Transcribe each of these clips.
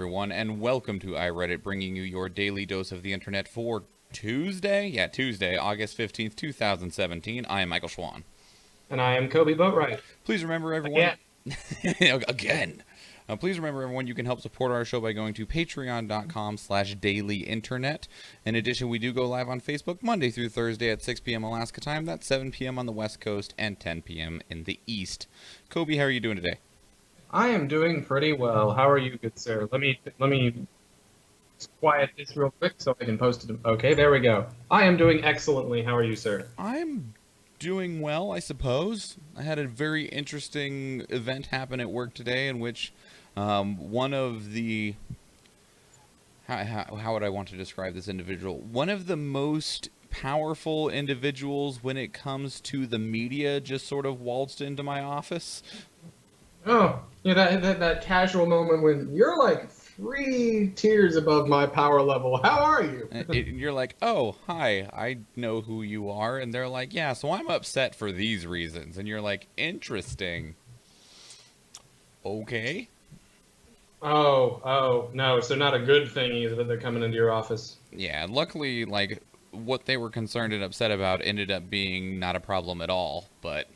everyone, and welcome to iReadit, bringing you your daily dose of the internet for Tuesday? Yeah, Tuesday, August 15th, 2017. I am Michael Schwan. And I am Kobe Boatwright. Please remember, everyone... Again. Please remember, everyone, you can help support our show by going to patreon.com/dailyinternet. In addition, we do go live on Facebook Monday through Thursday at 6 p.m. Alaska time. That's 7 p.m. on the West Coast and 10 p.m. in the East. Kobe, how are you doing today? I am doing pretty well. How are you, good sir? Let me quiet this real quick so I can post it. Okay, there we go. I am doing excellently. How are you, sir? I'm doing well, I suppose. I had a very interesting event happen at work today in which one of the... How would I want to describe this individual? One of the most powerful individuals when it comes to the media just sort of waltzed into my office. Oh, yeah, that casual moment when you're like 3 tiers above my power level. How are you? You're like, oh, hi, I know who you are. And they're like, yeah, so I'm upset for these reasons. And you're like, interesting. Okay. Oh, no, so not a good thing either that they're coming into your office. Yeah, luckily, like, what they were concerned and upset about ended up being not a problem at all, but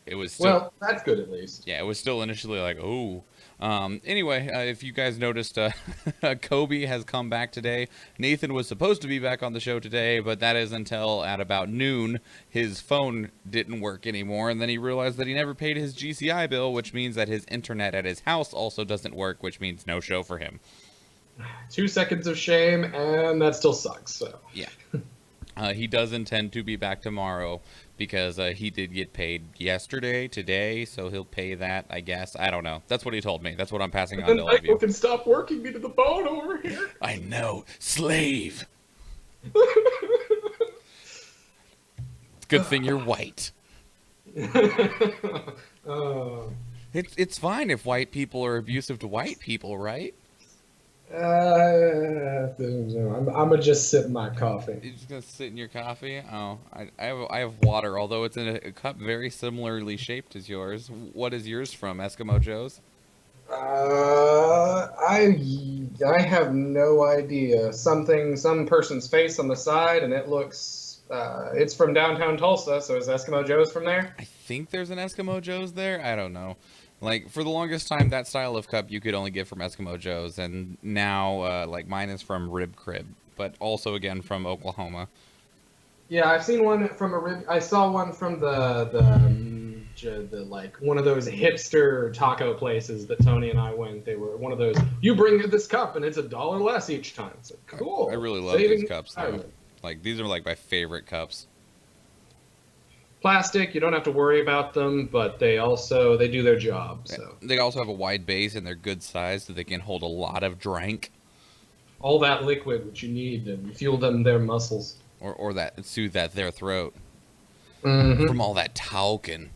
it was still... Well, that's good at least. Yeah, it was still initially like, oh. Anyway, if you guys noticed, Kobe has come back today. Nathan was supposed to be back on the show today, but that is until at about noon. His phone didn't work anymore, and then he realized that he never paid his GCI bill, which means that his internet at his house also doesn't work, which means no show for him. 2 seconds of shame, and that still sucks, so. Yeah. He does intend to be back tomorrow because he did get paid yesterday, today, so he'll pay that, I guess. I don't know. That's what he told me. That's what I'm passing on to all of you. Michael can stop working me to the bone over here. I know. Slave. Good thing you're white. It's fine if white people are abusive to white people, right? I'm gonna just sip my coffee. You're just gonna sit in your coffee? Oh, I have water, although it's in a cup very similarly shaped as yours. What is yours from, Eskimo Joe's? I have no idea. Some person's face on the side, and it looks. It's from downtown Tulsa, so is Eskimo Joe's from there? I think there's an Eskimo Joe's there. I don't know. Like, for the longest time, that style of cup you could only get from Eskimo Joe's, and now, like, mine is from Rib Crib, but also, again, from Oklahoma. Yeah, I've seen one from a Rib... I saw one from the like, one of those hipster taco places that Tony and I went. They were one of those, you bring this cup, and it's $1 less each time. It's like, cool. I really love these cups, though. Like, these are, like, my favorite cups. Plastic, you don't have to worry about them, but they do their job. So they also have a wide base and they're good size, so they can hold a lot of drink. All that liquid which you need to fuel their muscles, or that soothe their throat from all that talking.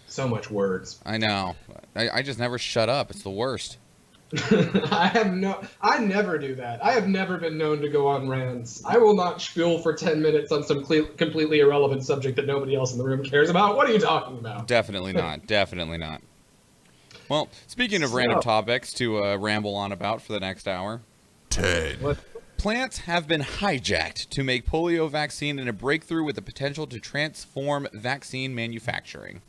So much words. I know. I just never shut up. It's the worst. I never do that. I have never been known to go on rants. I will not spiel for 10 minutes on some completely irrelevant subject that nobody else in the room cares about. What are you talking about? Definitely not. Definitely not. Well, speaking of random topics to ramble on about for the next hour. 10. Plants have been hijacked to make polio vaccine in a breakthrough with the potential to transform vaccine manufacturing.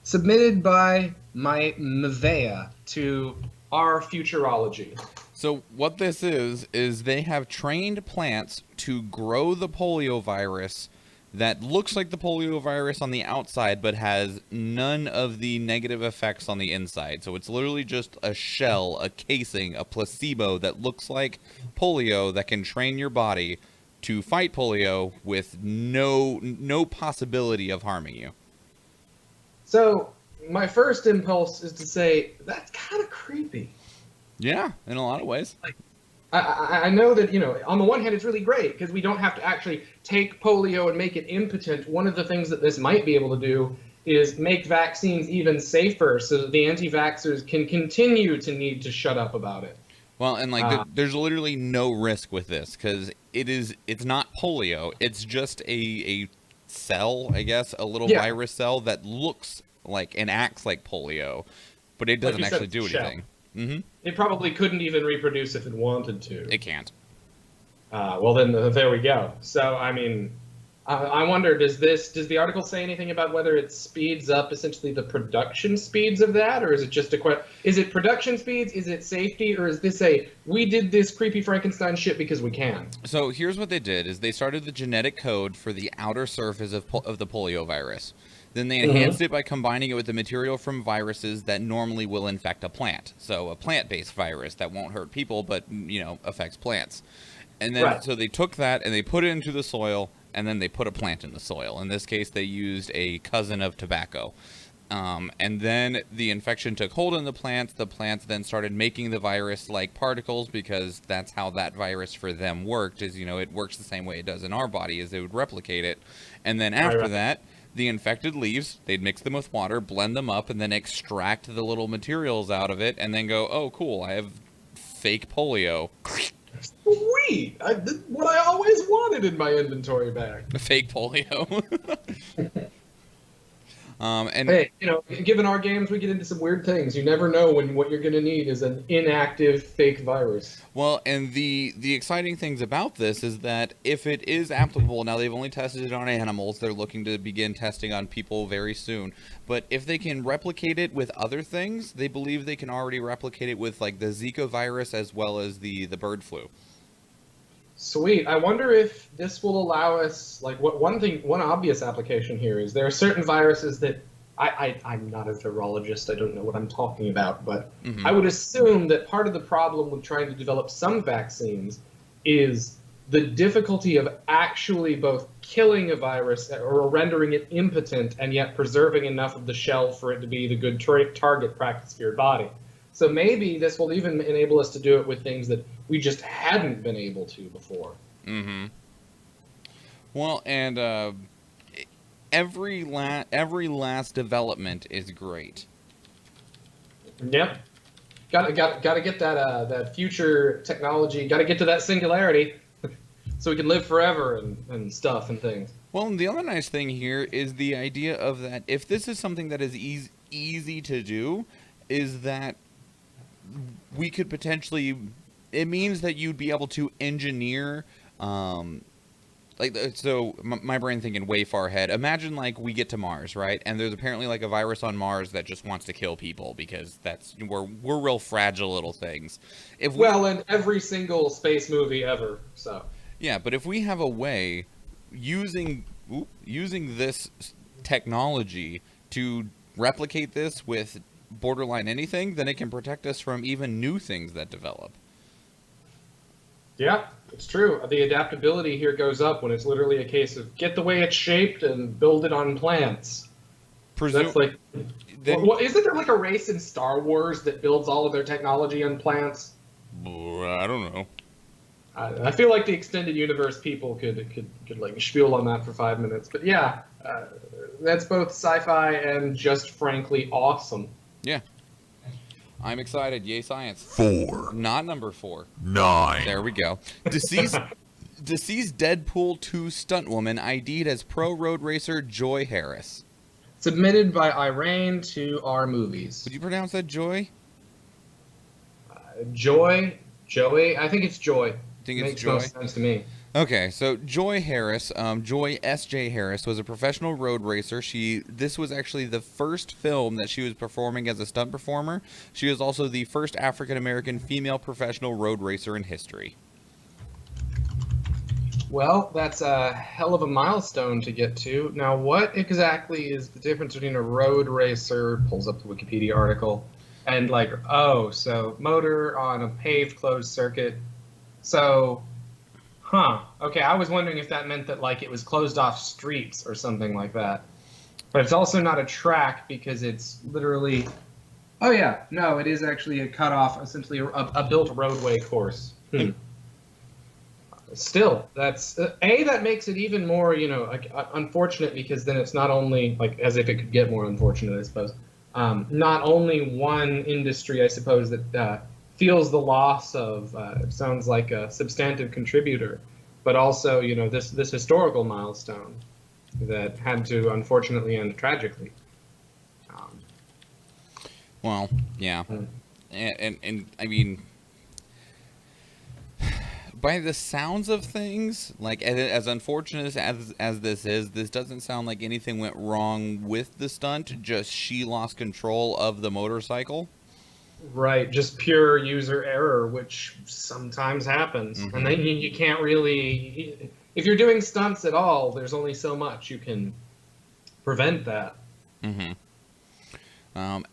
Submitted by my Mavea to our Futurology. So what this is they have trained plants to grow the polio virus that looks like the polio virus on the outside but has none of the negative effects on the inside. So it's literally just a shell, a casing, a placebo that looks like polio that can train your body to fight polio with no possibility of harming you. So, my first impulse is to say, that's kind of creepy. Yeah, in a lot of ways. Like, I know that, on the one hand, it's really great, because we don't have to actually take polio and make it impotent. One of the things that this might be able to do is make vaccines even safer, so that the anti-vaxxers can continue to need to shut up about it. Well, and there's literally no risk with this, because it's not polio. It's just a cell, I guess, a little virus cell that looks like and acts like polio, but it doesn't actually do anything. Mm-hmm. It probably couldn't even reproduce if it wanted to. It can't. Well, then there we go. So, I mean, I wonder, does the article say anything about whether it speeds up essentially the production speeds of that, or is it just is it production speeds, is it safety, or is this we did this creepy Frankenstein shit because we can? So here's what they did: is they started the genetic code for the outer surface of the polio virus. Then they enhanced it by combining it with the material from viruses that normally will infect a plant. So a plant-based virus that won't hurt people, but affects plants. And then so they took that and they put it into the soil, and then they put a plant in the soil. In this case, they used a cousin of tobacco. And then the infection took hold in the plants. The plants then started making the virus-like particles, because that's how that virus for them worked, is, it works the same way it does in our body, is they would replicate it. And then after that, the infected leaves, they'd mix them with water, blend them up, and then extract the little materials out of it, and then go, oh, cool, I have fake polio. Sweet! What I always wanted in my inventory bag. Fake polio. And hey, given our games, we get into some weird things. You never know when what you're going to need is an inactive fake virus. Well, and the exciting things about this is that if it is applicable, now they've only tested it on animals, they're looking to begin testing on people very soon. But if they can replicate it with other things, they believe they can already replicate it with like the Zika virus as well as the bird flu. Sweet. I wonder if this will allow us, one obvious application here is there are certain viruses that I'm not a virologist, I don't know what I'm talking about, but I would assume that part of the problem with trying to develop some vaccines is the difficulty of actually both killing a virus or rendering it impotent and yet preserving enough of the shell for it to be the good target practice for your body. So maybe this will even enable us to do it with things that we just hadn't been able to before. Mm-hmm. Well, and every last development is great. Yep. Got to get that future technology. Got to get to that singularity, so we can live forever and stuff and things. Well, and the other nice thing here is the idea of that if this is something that is easy to do, is that we could potentially, it means that you'd be able to engineer, my brain thinking way far ahead. Imagine we get to Mars, right? And there's apparently a virus on Mars that just wants to kill people because we're real fragile little things. In every single space movie ever, so. Yeah, but if we have a way using this technology to replicate this with borderline anything, then it can protect us from even new things that develop. Yeah, it's true. The adaptability here goes up when it's literally a case of get the way it's shaped and build it on plants. Isn't there a race in Star Wars that builds all of their technology on plants? I don't know. I feel like the extended universe people could spiel on that for 5 minutes. But yeah, that's both sci-fi and just frankly awesome. Yeah. I'm excited. Yay, science. 4. Not number 4. 9. There we go. Deceased Deadpool 2 Stuntwoman ID'd as pro road racer Joy Harris. Submitted by Irene to our movies. Would you pronounce that Joy? Joey? I think it's Joy. I think it's Makes Joy. most sense to me. Okay, so Joy Harris, Joy S.J. Harris, was a professional road racer. This was actually the first film that she was performing as a stunt performer. She was also the first African-American female professional road racer in history. Well, that's a hell of a milestone to get to. Now, what exactly is the difference between a road racer, pulls up the Wikipedia article, and so motor on a paved closed circuit. So... Okay, I was wondering if that meant that it was closed off streets or something like that. But it's also not a track because it's literally... Oh yeah, no, it is actually a cutoff, essentially a built roadway course. Still, that's... that makes it even more, unfortunate because then it's not only, as if it could get more unfortunate, I suppose. Not only one industry, I suppose, that... feels the loss of, sounds like a substantive contributor, but also, this historical milestone that had to unfortunately end tragically. Well, yeah. And I mean, by the sounds of things, like as unfortunate as this doesn't sound like anything went wrong with the stunt. Just she lost control of the motorcycle. Right, just pure user error, which sometimes happens. Mm-hmm. And then you can't really, if you're doing stunts at all, there's only so much you can prevent that. Mm-hmm.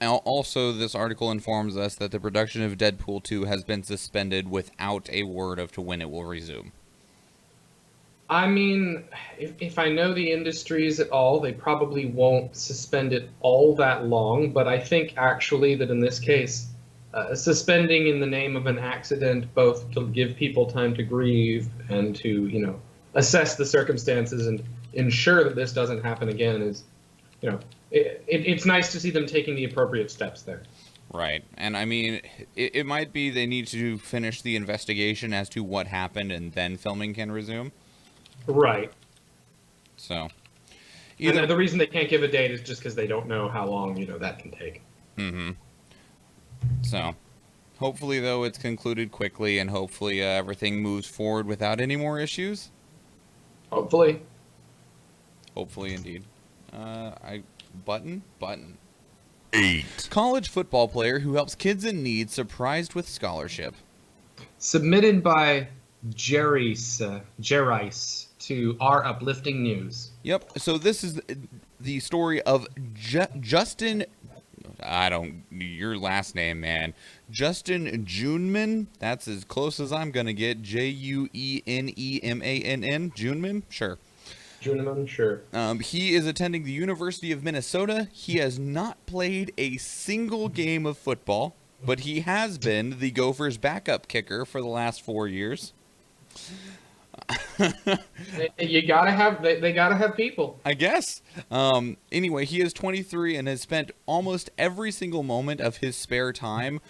Also, this article informs us that the production of Deadpool 2 has been suspended without a word of to when it will resume. I mean, if I know the industries at all, they probably won't suspend it all that long. But I think actually that in this case, suspending in the name of an accident, both to give people time to grieve and to, assess the circumstances and ensure that this doesn't happen again is, it's nice to see them taking the appropriate steps there. Right. And I mean, it might be they need to finish the investigation as to what happened and then filming can resume. Right. So. And the reason they can't give a date is just because they don't know how long, that can take. Mm-hmm. So, hopefully, though, it's concluded quickly and hopefully everything moves forward without any more issues. Hopefully. Hopefully, indeed. Button. 8. College football player who helps kids in need surprised with scholarship. Submitted by Jerice to Our Uplifting News. Yep. So this is the story of Justin. Your last name, man. Justin Juneman. That's as close as I'm gonna get. Junemann. Juneman. Sure. Juneman, sure. He is attending the University of Minnesota. He has not played a single game of football, but he has been the Gophers' backup kicker for the last 4 years. They gotta have people, I guess. Anyway, he is 23 and has spent almost every single moment of his spare time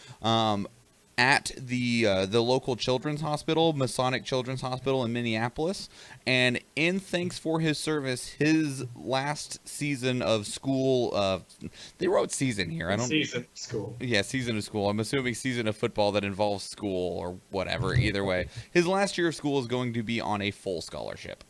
at the local children's hospital, Masonic Children's Hospital in Minneapolis. And in thanks for his service, his last season of school, they wrote season here. Season of school. Yeah, season of school. I'm assuming season of football that involves school or whatever. Either way, his last year of school is going to be on a full scholarship.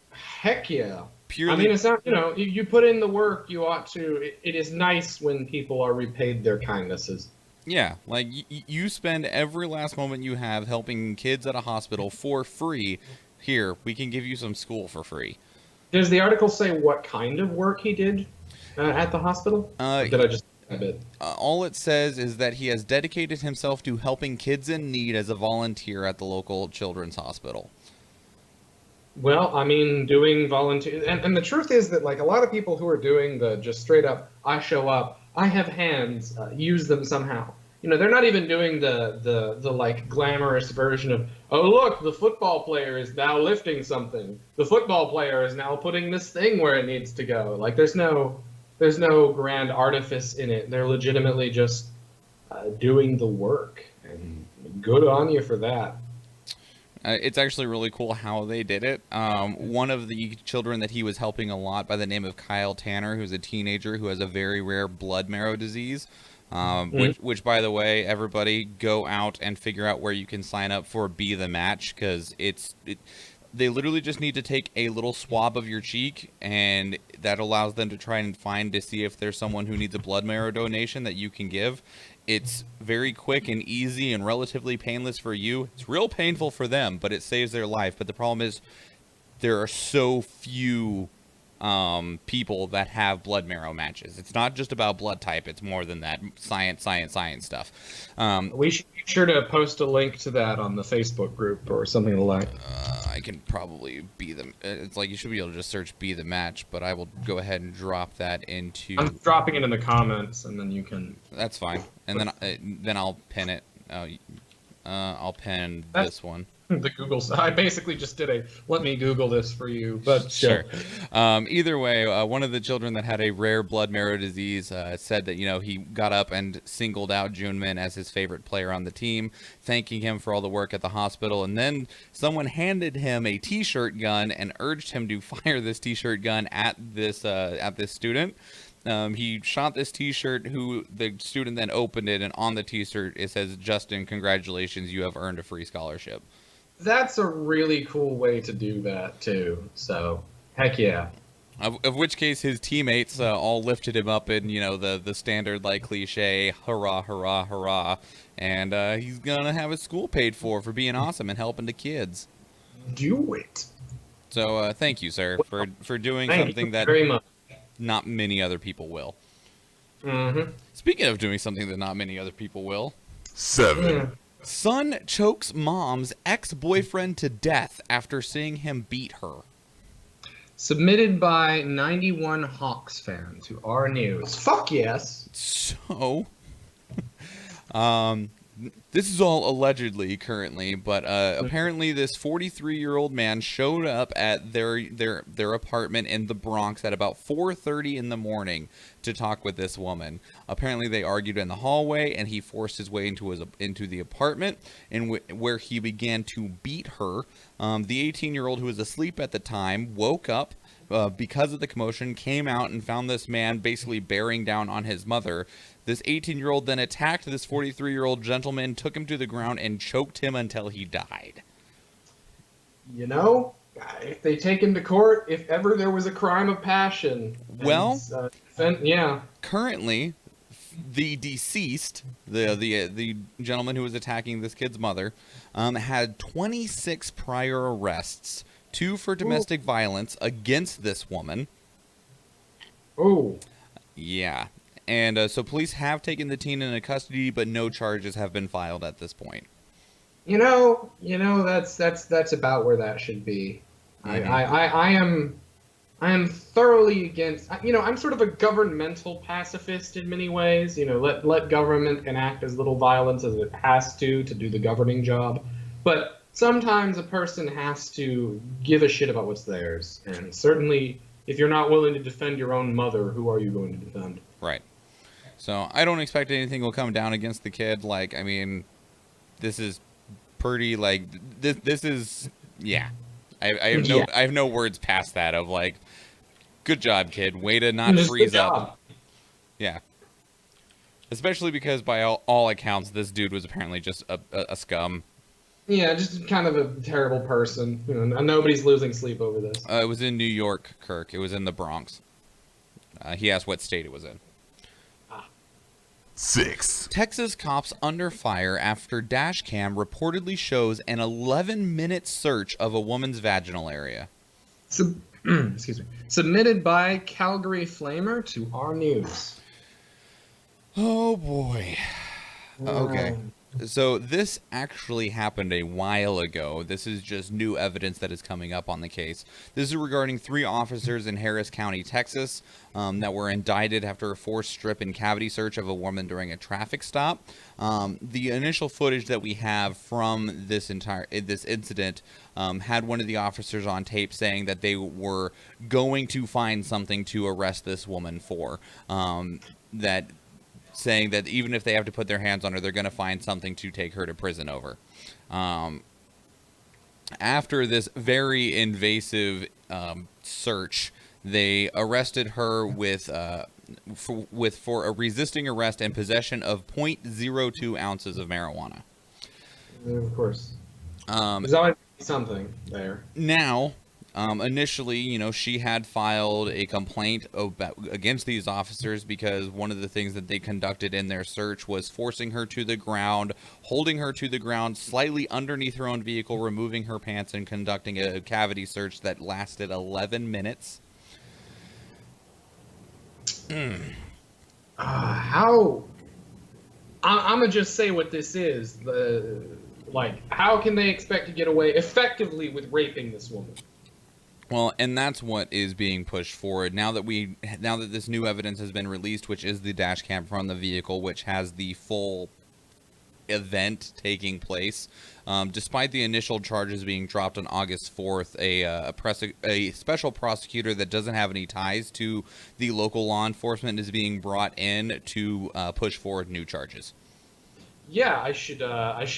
Heck yeah. Purely, I mean, it's not, you put in the work, you ought to. It is nice when people are repaid their kindnesses. Yeah, like you spend every last moment you have helping kids at a hospital for free. Here, we can give you some school for free. Does the article say what kind of work he did at the hospital? Did I just a bit? All it says is that he has dedicated himself to helping kids in need as a volunteer at the local children's hospital. Well, I mean, doing volunteer, and the truth is that, like, a lot of people who are doing the just straight up, I show up, I have hands, use them somehow. They're not even doing the like glamorous version of, oh look, the football player is now lifting something. The football player is now putting this thing where it needs to go. Like there's no grand artifice in it. They're legitimately just doing the work, and good on you for that. It's actually really cool how they did it. One of the children that he was helping a lot by the name of Kyle Tanner, who's a teenager who has a very rare blood marrow disease, which, by the way, everybody go out and figure out where you can sign up for Be the Match, because they literally just need to take a little swab of your cheek, and that allows them to try and find to see if there's someone who needs a blood marrow donation that you can give. It's very quick and easy and relatively painless for you. It's real painful for them, but it saves their life. But the problem is there are so few people that have blood marrow matches. It's not just about blood type. It's more than that. Science stuff. We should be sure to post a link to that on the Facebook group or something like that. I can probably be the... It's like you should be able to just search Be the Match, but I will go ahead and drop that into... I'm dropping it in the comments, and then you can... That's fine. And then I'll pin it. I'll pin this one. The Google side. I basically just did a let me Google this for you, but sure. Either way, one of the children that had a rare blood marrow disease said that he got up and singled out Juneman as his favorite player on the team, thanking him for all the work at the hospital. And then someone handed him a T-shirt gun and urged him to fire this T-shirt gun at this student. He shot this T-shirt. Who the student then opened it, and on the T-shirt it says, "Justin, congratulations, you have earned a free scholarship." That's a really cool way to do that too. So, heck yeah. Of which case his teammates all lifted him up in, the standard like cliche, hurrah, hurrah, hurrah, and he's gonna have his school paid for being awesome and helping the kids. Do it. So thank you, sir, for doing Thank something you that very much. not many other people will. Mm-hmm. Speaking of doing something that not many other people will, 7, son chokes mom's ex-boyfriend to death after seeing him beat her. Submitted by 91 Hawks fan to our news. Fuck yes. So, this is all allegedly currently, but apparently this 43-year-old man showed up at their apartment in the Bronx at about 4:30 in the morning to talk with this woman. Apparently they argued in the hallway, and he forced his way into the apartment, where he began to beat her. The 18-year-old, who was asleep at the time, woke up because of the commotion, came out and found this man basically bearing down on his mother. This 18-year-old then attacked this 43-year-old gentleman, took him to the ground, and choked him until he died. You know, if they take him to court, if ever there was a crime of passion. Well, yeah. Currently, the deceased, the gentleman who was attacking this kid's mother, had 26 prior arrests, 2 for domestic violence against this woman. Oh. Yeah. And so police have taken the teen into custody, but no charges have been filed at this point. You know, that's about where that should be. Mm-hmm. I am thoroughly against. I'm sort of a governmental pacifist in many ways. Let government enact as little violence as it has to do the governing job. But sometimes a person has to give a shit about what's theirs. And certainly, if you're not willing to defend your own mother, who are you going to defend? Right. So I don't expect anything will come down against the kid. This is pretty this is yeah. I have no words past that of good job, kid. Way to not freeze up. Yeah. Especially because by all accounts, this dude was apparently just a scum. Yeah, just kind of a terrible person. Nobody's losing sleep over this. It was in New York, Kirk. It was in the Bronx. He asked what state it was in. 6, Texas cops under fire after Dashcam reportedly shows an 11-minute search of a woman's vaginal area. Excuse me. Submitted by Calgary Flamer to our news. Oh boy. Okay. So this actually happened a while ago. This is just new evidence that is coming up on the case. This is regarding 3 officers in Harris County, Texas, that were indicted after a forced strip and cavity search of a woman during a traffic stop. The initial footage that we have from this incident had one of the officers on tape saying that they were going to find something to arrest this woman for. Saying that even if they have to put their hands on her, they're going to find something to take her to prison over. After this very invasive search, they arrested her for a resisting arrest and possession of 0.02 ounces of marijuana. Of course. There's always something there. Now, initially, she had filed a complaint against these officers because one of the things that they conducted in their search was forcing her to the ground, holding her to the ground slightly underneath her own vehicle, removing her pants, and conducting a cavity search that lasted 11 minutes. How? I'm gonna just say what this is. How can they expect to get away effectively with raping this woman? Well, and that's what is being pushed forward now that this new evidence has been released, which is the dash cam from the vehicle, which has the full event taking place. Despite the initial charges being dropped on August 4th, a special prosecutor that doesn't have any ties to the local law enforcement is being brought in to push forward new charges. Yeah, I should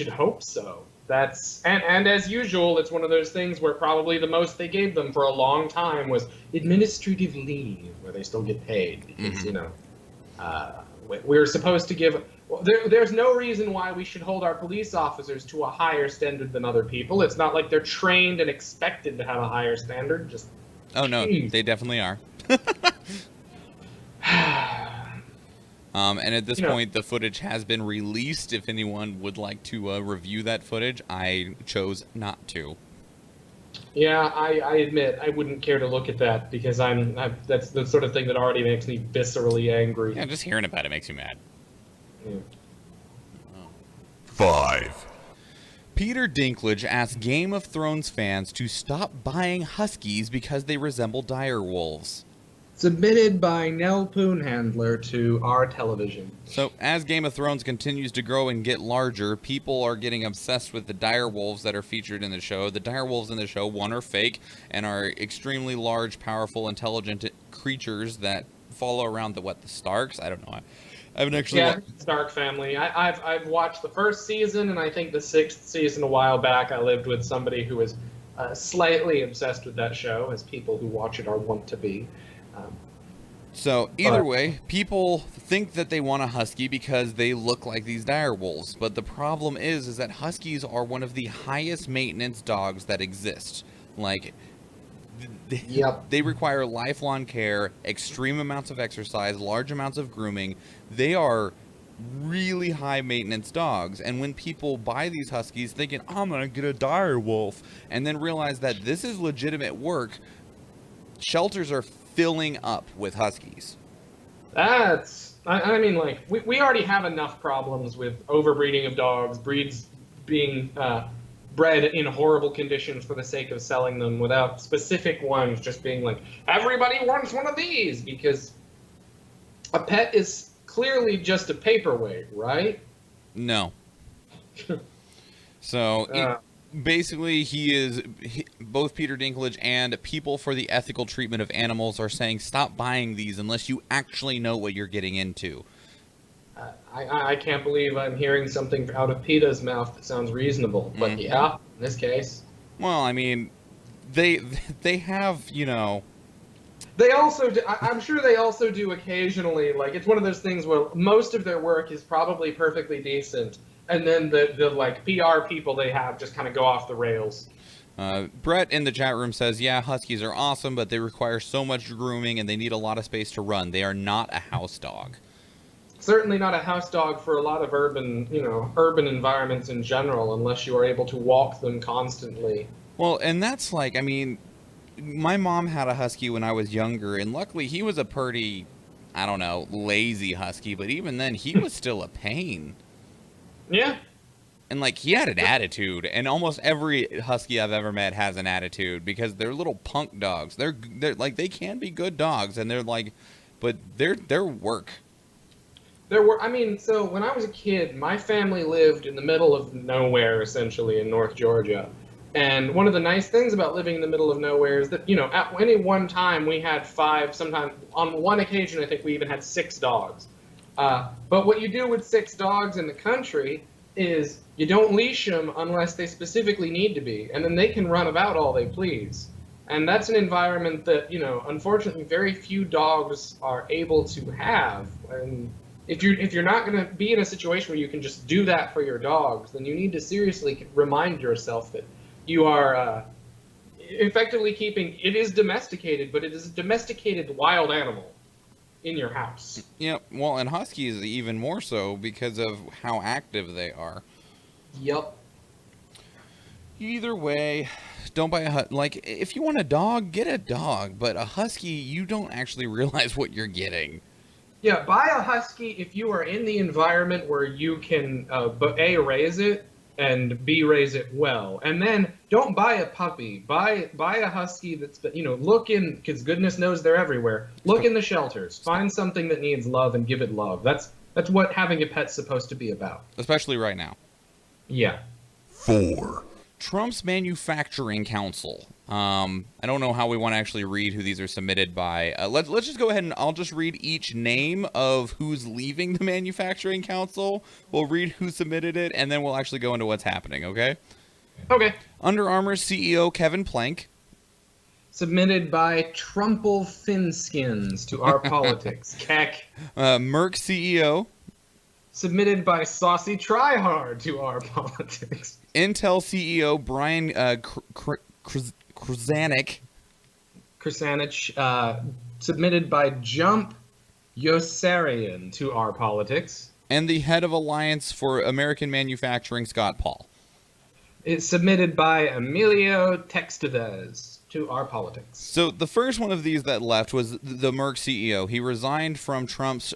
hope so. and as usual, it's one of those things where probably the most they gave them for a long time was administrative leave, where they still get paid because we're supposed to give. Well, there's no reason why we should hold our police officers to a higher standard than other people. It's not like they're trained and expected to have a higher standard. Just no, they definitely are. And at this point, the footage has been released. If anyone would like to review that footage, I chose not to. Yeah, I admit I wouldn't care to look at that because that's the sort of thing that already makes me viscerally angry. Yeah, just hearing about it makes you mad. Yeah. 5. Peter Dinklage asked Game of Thrones fans to stop buying Huskies because they resemble direwolves. Submitted by Nell Poonhandler to our television. So, as Game of Thrones continues to grow and get larger, people are getting obsessed with the direwolves that are featured in the show. The direwolves in the show, one, are fake and are extremely large, powerful, intelligent creatures that follow around the Starks? I don't know. I haven't actually. Yeah, Stark family. I've watched the first season and I think the 6th season a while back. I lived with somebody who was slightly obsessed with that show, as people who watch it are wont to be. So either way, people think that they want a husky because they look like these direwolves. But the problem is that huskies are one of the highest maintenance dogs that exist. Like, they require lifelong care, extreme amounts of exercise, large amounts of grooming. They are really high maintenance dogs. And when people buy these huskies thinking, I'm going to get a direwolf, and then realize that this is legitimate work, shelters are filling up with huskies. I mean, like, we already have enough problems with overbreeding of dogs, breeds being bred in horrible conditions for the sake of selling them, without specific ones just being like, everybody wants one of these, because a pet is clearly just a paperweight, right? No. So basically, both Peter Dinklage and People for the Ethical Treatment of Animals are saying stop buying these unless you actually know what you're getting into. I can't believe I'm hearing something out of PETA's mouth that sounds reasonable, but yeah, in this case. Well, I mean, they have, They also do, I'm sure they also do occasionally, like, it's one of those things where most of their work is probably perfectly decent, and then the like PR people they have just kind of go off the rails. Brett in the chat room says, yeah, huskies are awesome, but they require so much grooming and they need a lot of space to run. They are not a house dog. Certainly not a house dog for a lot of urban environments in general, unless you are able to walk them constantly. Well, and that's like, I mean, my mom had a husky when I was younger, and luckily he was a pretty, I don't know, lazy husky, but even then he was still a pain. Yeah. And like, he had an attitude, and almost every husky I've ever met has an attitude, because they're little punk dogs. They're like, they can be good dogs, and they're like, but they're work. So when I was a kid, my family lived in the middle of nowhere, essentially, in North Georgia. And one of the nice things about living in the middle of nowhere is that, at any one time we had 5, sometimes on one occasion I think we even had 6 dogs. But what you do with 6 dogs in the country is you don't leash them unless they specifically need to be, and then they can run about all they please. And that's an environment that, unfortunately very few dogs are able to have. And if you're not going to be in a situation where you can just do that for your dogs, then you need to seriously remind yourself that you are effectively keeping, it is domesticated, but it is a domesticated wild animal in your house. Yep. Well, and huskies even more so because of how active they are. Yep. Either way, don't buy a like, if you want a dog, get a dog, but a husky, you don't actually realize what you're getting. Yeah, buy a husky if you are in the environment where you can A, raise it, and B, raise it well. And then don't buy a puppy. Buy a husky that's, look in, because goodness knows they're everywhere. Look in the shelters. Find something that needs love and give it love. That's what having a pet's supposed to be about. Especially right now. Yeah. 4. Trump's Manufacturing Council. I don't know how we want to actually read who these are submitted by. Let's just go ahead and I'll just read each name of who's leaving the Manufacturing Council. We'll read who submitted it, and then we'll actually go into what's happening, okay? Okay. Under Armour CEO Kevin Plank. Submitted by Trumple Finskins to our politics. Keck. Merck CEO. Submitted by Saucy Tryhard to our politics. Intel CEO Brian Krzanich. Krzanich, submitted by Jump Yossarian to our politics. And the head of Alliance for American Manufacturing, Scott Paul. It's submitted by Emilio Texteves to our politics. So the first one of these that left was the Merck CEO. He resigned from Trump's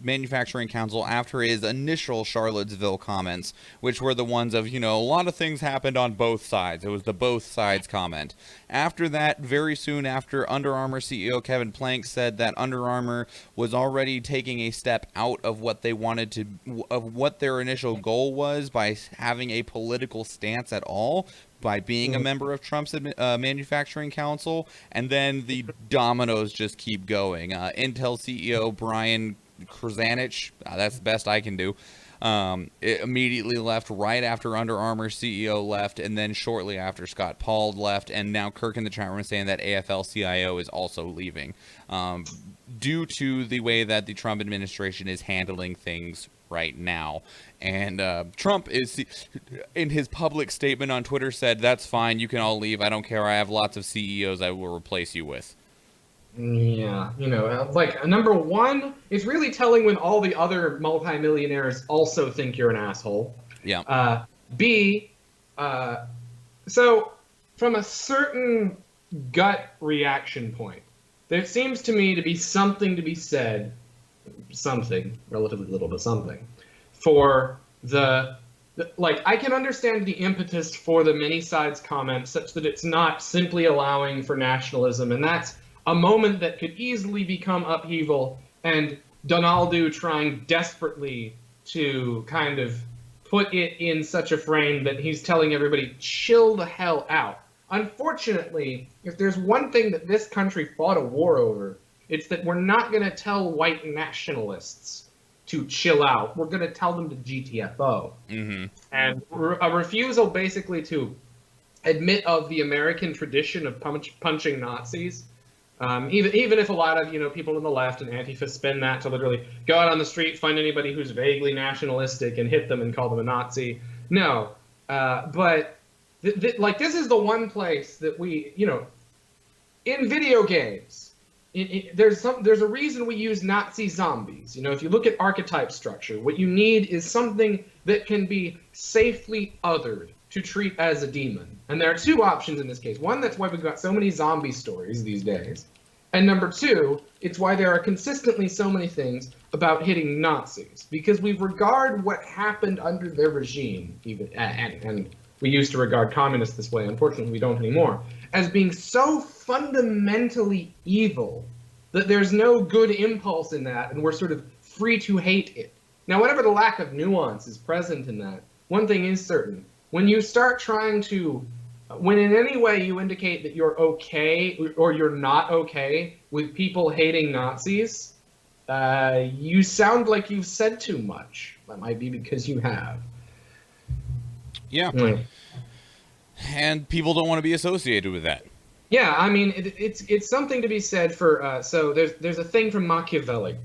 manufacturing council after his initial Charlottesville comments, which were the ones of, a lot of things happened on both sides. It was the both sides comment. After that, very soon after, Under Armour CEO Kevin Plank said that Under Armour was already taking a step out of what they wanted to, of what their initial goal was by having a political stance at all, by being a member of Trump's manufacturing council, and then the dominoes just keep going. Intel CEO Brian Krzanich, that's the best I can do, it immediately left right after Under Armour CEO left, and then shortly after Scott Paul left, and now Kirk in the chat room is saying that AFL-CIO is also leaving, due to the way that the Trump administration is handling things right now. And Trump is, in his public statement on Twitter, said, "That's fine, you can all leave, I don't care, I have lots of CEOs I will replace you with." Yeah, number one, it's really telling when all the other multimillionaires also think you're an asshole. Yeah. B, so from a certain gut reaction point, there seems to me to be something to be said, something, relatively little, but something, for I can understand the impetus for the many sides comment such that it's not simply allowing for nationalism, and that's a moment that could easily become upheaval, and Donaldo trying desperately to kind of put it in such a frame that he's telling everybody, chill the hell out. Unfortunately, if there's one thing that this country fought a war over, it's that we're not going to tell white nationalists to chill out. We're going to tell them to GTFO. Mm-hmm. And a refusal basically to admit of the American tradition of punching Nazis. Even if a lot of people on the left and Antifa spin that to literally go out on the street, find anybody who's vaguely nationalistic and hit them and call them a Nazi. No, but this is the one place that we, in video games, there's a reason we use Nazi zombies. If you look at archetype structure, what you need is something that can be safely othered to treat as a demon. And there are two options in this case. One, that's why we've got so many zombie stories these days. And number two, it's why there are consistently so many things about hitting Nazis. Because we regard what happened under their regime, even and we used to regard communists this way, unfortunately we don't anymore, as being so fundamentally evil that there's no good impulse in that, and we're sort of free to hate it. Now, whatever the lack of nuance is present in that, one thing is certain. When you start trying to, when in any way you indicate that you're okay or you're not okay with people hating Nazis, you sound like you've said too much. That might be because you have. Yeah. And people don't want to be associated with that. Yeah, I mean, it's something to be said for, so there's a thing from Machiavelli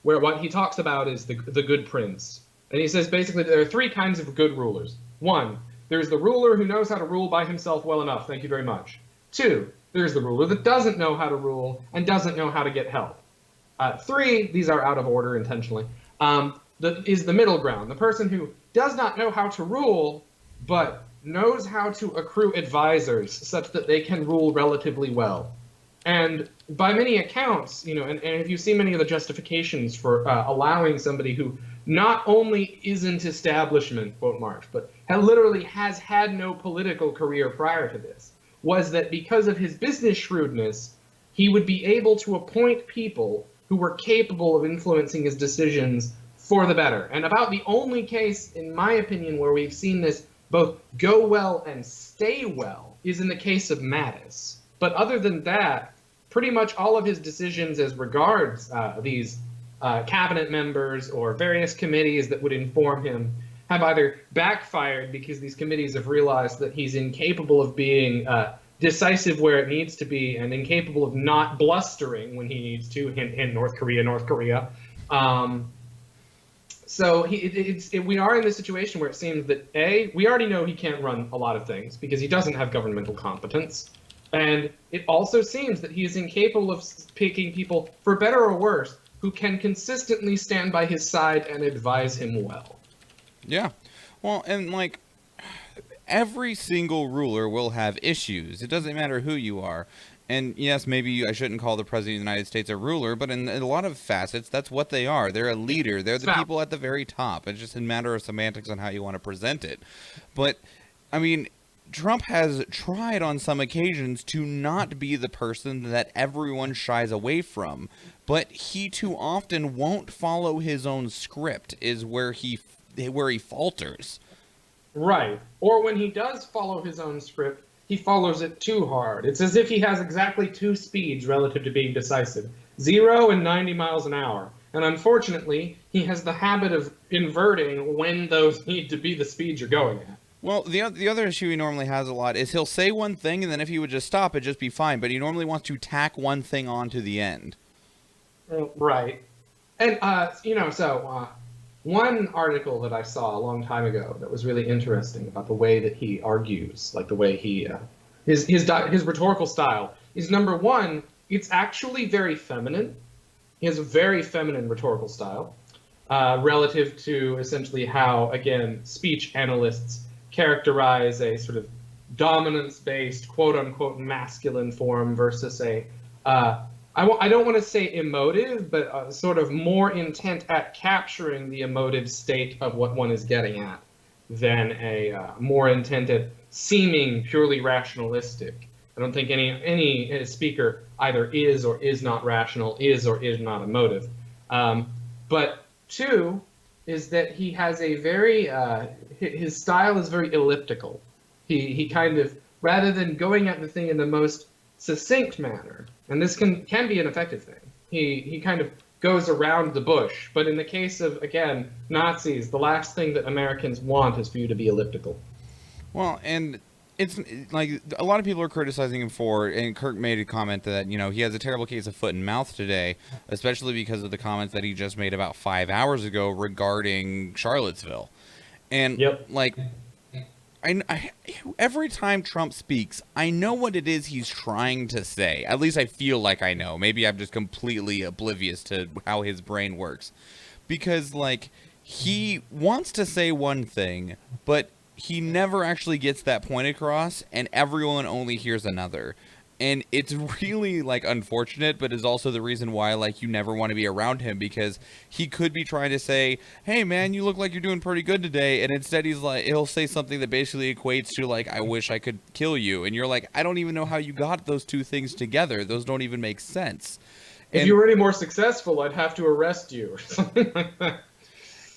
where what he talks about is the good prince. And he says basically there are three kinds of good rulers. One, there's the ruler who knows how to rule by himself well enough. Thank you very much. Two, there's the ruler that doesn't know how to rule and doesn't know how to get help. Three, these are out of order intentionally, is the middle ground. The person who does not know how to rule, but knows how to accrue advisors such that they can rule relatively well. And by many accounts, and if you see many of the justifications for allowing somebody who not only isn't establishment, quote marks, but literally has had no political career prior to this, was that because of his business shrewdness, he would be able to appoint people who were capable of influencing his decisions for the better. And about the only case, in my opinion, where we've seen this both go well and stay well is in the case of Mattis. But other than that, pretty much all of his decisions as regards these cabinet members or various committees that would inform him have either backfired because these committees have realized that he's incapable of being decisive where it needs to be and incapable of not blustering when he needs to. Hint, hint, North Korea. So we are in this situation where it seems that we already know he can't run a lot of things because he doesn't have governmental competence. And it also seems that he is incapable of picking people, for better or worse, who can consistently stand by his side and advise him well. Yeah. Well, and like every single ruler will have issues. It doesn't matter who you are. And yes, maybe I shouldn't call the President of the United States a ruler, but in a lot of facets, that's what they are. They're a leader. They're the people at the very top. It's just a matter of semantics on how you want to present it. But, I mean, Trump has tried on some occasions to not be the person that everyone shies away from, but he too often won't follow his own script is where he falters. Right. Or when he does follow his own script, he follows it too hard. It's as if he has exactly two speeds relative to being decisive, 0 and 90 miles an hour. And unfortunately, he has the habit of inverting when those need to be the speeds you're going at. Well, the other issue he normally has a lot is he'll say one thing, and then if he would just stop, it'd just be fine. But he normally wants to tack one thing on to the end. Right. And, one article that I saw a long time ago that was really interesting about the way that he argues, like the way he, his rhetorical style, is number one, it's actually very feminine. He has a very feminine rhetorical style relative to essentially how, again, speech analysts characterize a sort of dominance-based, quote-unquote, masculine form versus a, I don't want to say emotive, but sort of more intent at capturing the emotive state of what one is getting at than a more intent at seeming purely rationalistic. I don't think any speaker either is or is not rational, is or is not emotive. But two is that he has a very, his style is very elliptical. He kind of, rather than going at the thing in the most succinct manner, and this can be an effective thing, he kind of goes around the bush. But in the case of, again, Nazis, the last thing that Americans want is for you to be elliptical. Well, and it's like a lot of people are criticizing him for, and Kirk made a comment that, you know, he has a terrible case of foot and mouth today, especially because of the comments that he just made about 5 hours ago regarding Charlottesville. And like, every time Trump speaks, I know what it is he's trying to say. At least I feel like I know. Maybe I'm just completely oblivious to how his brain works. Because, like, he wants to say one thing, but he never actually gets that point across, and everyone only hears another. And it's really, like, unfortunate, but is also the reason why, like, you never want to be around him, because he could be trying to say, hey, man, you look like you're doing pretty good today, and instead he'll say something that basically equates to, like, I wish I could kill you. And you're like, I don't even know how you got those two things together. Those don't even make sense. If you were any more successful, I'd have to arrest you, or something like that.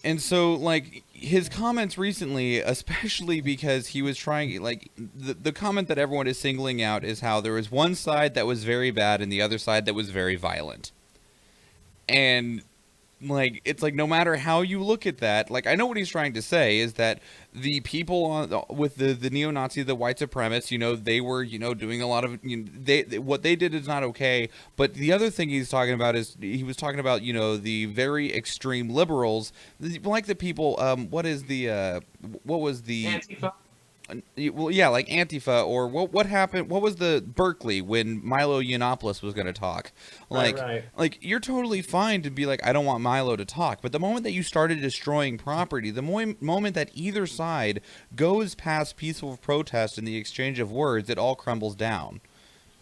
And so, like, his comments recently, especially because he was trying, like, the comment that everyone is singling out is how there was one side that was very bad and the other side that was very violent. And, like, it's like, no matter how you look at that, like, I know what he's trying to say is that the people with the neo-Nazi, the white supremacists, you know, they were, you know, doing a lot of, you know, what they did is not okay. But the other thing he's talking about is, he was talking about, you know, the very extreme liberals, like the people, what was the Antifa? Well, yeah, like Antifa, or what happened? What was the Berkeley when Milo Yiannopoulos was going to talk? Like, right. Like, you're totally fine to be like, I don't want Milo to talk. But the moment that you started destroying property, the moment that either side goes past peaceful protest and the exchange of words, it all crumbles down.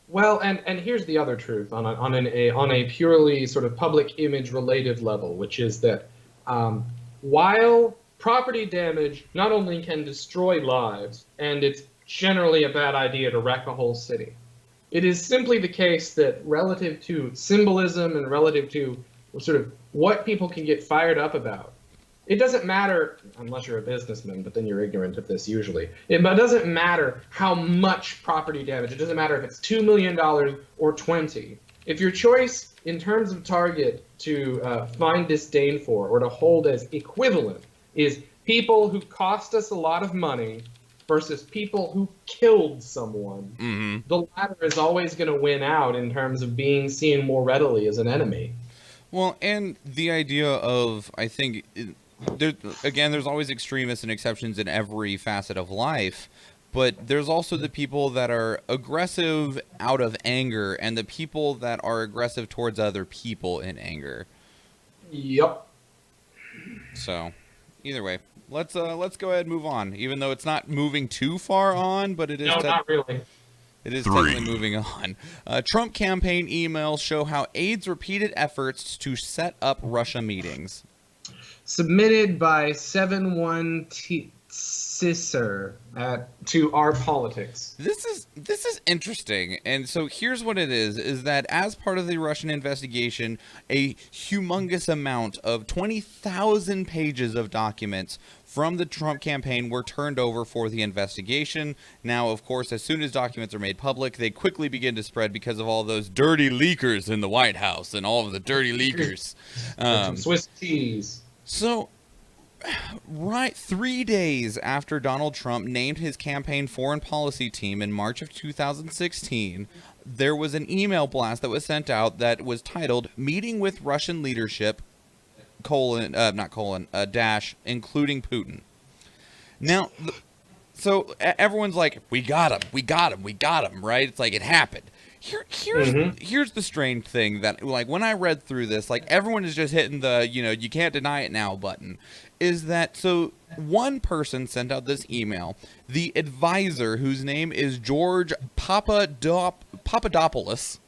Well, and here's the other truth on a purely sort of public image related level, which is that while property damage not only can destroy lives, and it's generally a bad idea to wreck a whole city, it is simply the case that relative to symbolism and relative to sort of what people can get fired up about, it doesn't matter, unless you're a businessman, but then you're ignorant of this usually. It doesn't matter how much property damage. It doesn't matter if it's $2 million or 20. If your choice in terms of target to find disdain for or to hold as equivalent is people who cost us a lot of money versus people who killed someone, the latter is always going to win out in terms of being seen more readily as an enemy. Well, and the idea of, I think, there's always extremists and exceptions in every facet of life, but there's also the people that are aggressive out of anger and the people that are aggressive towards other people in anger. Yep. So, either way, let's go ahead and move on, even though it's not moving too far on, but it is. No, not really. It is technically moving on. Trump campaign emails show how aides repeated efforts to set up Russia meetings. Submitted by 71 Sisser to Our Politics. This is interesting, and so here's what it is that as part of the Russian investigation, a humongous amount of 20,000 pages of documents from the Trump campaign were turned over for the investigation. Now, of course, as soon as documents are made public, they quickly begin to spread because of all those dirty leakers in the White House and all of the dirty leakers. Swiss cheese. So, right 3 days after Donald Trump named his campaign foreign policy team in March of 2016, there was an email blast that was sent out that was titled "Meeting with Russian Leadership, dash, including Putin." Now, so everyone's like, we got him, right? It's like it happened. Here's the strange thing that, like, when I read through this, like, everyone is just hitting the, you can't deny it now button. Is that, so one person sent out this email, the advisor, whose name is George Papadopoulos.